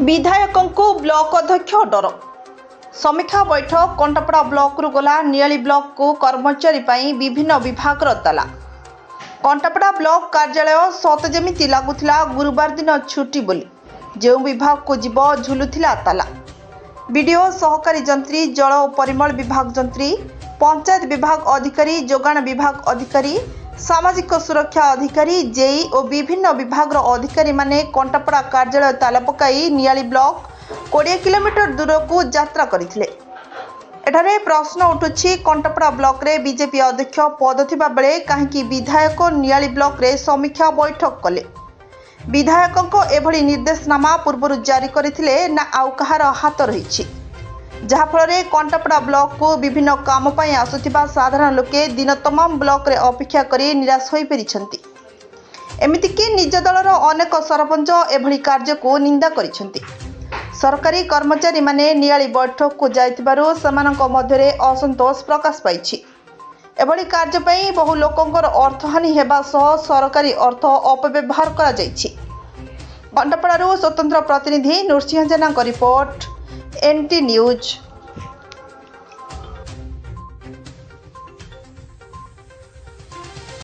विधायकों को ब्लॉक अध्यक्ष डर समीक्षा बैठक कंटापड़ा ब्लॉक रु गला नियाली ब्लॉक को कर्मचारी पाई विभिन्न विभाग ताला कंटापड़ा ब्लॉक कार्यालय सत जेमिति लगुला गुरुवार दिन छुट्टी बोली जो विभाग को जीव झुलुथिला ताला बीडीओ सहकारी जंत्री जल और परिमल विभाग जंत्री पंचायत विभाग अधिकारी जोगाण विभाग अधिकारी सामाजिक सुरक्षा अधिकारी जेई और विभिन्न विभाग अधिकारी माने कंटापड़ा कार्यालय ताला पकाई नियाली ब्लॉक 20 किलोमीटर दूर को यात्रा करथिले। एठारे प्रश्न उठुछि कंटापड़ा ब्लॉक रे बीजेपी अध्यक्ष पद थिबा बेले काहेकि विधायक नियाली ब्लॉक रे समीक्षा बैठक कले। विधायकों को एभली निर्देशनामा पूर्व जारी करथिले ना आउ कहार हाथ रहिछि जहाँफल कंटापड़ा ब्लॉक को विभिन्न काम पर आसुथिबा साधारण लोके दिन तमाम ब्लॉक रे अपेक्षा करी निराश होई परिछंती। एमितिकी निज दलर अनेक सरपंच एभली कार्य को निंदा करिछंती। सरकारी कर्मचारी माने नियाली बैठक को जाइथिबारु समानक मध्यरे असंतोष प्रकाश पाइछि। एभली कार्य पई बहु लोकंकर अर्थहानि हेबा सह सरकारी अर्थ अपव्यवहार करा जाइछि। कंटापड़ारु स्वतंत्र प्रतिनिधि नृसिंह जेना रिपोर्ट एनटी न्यूज।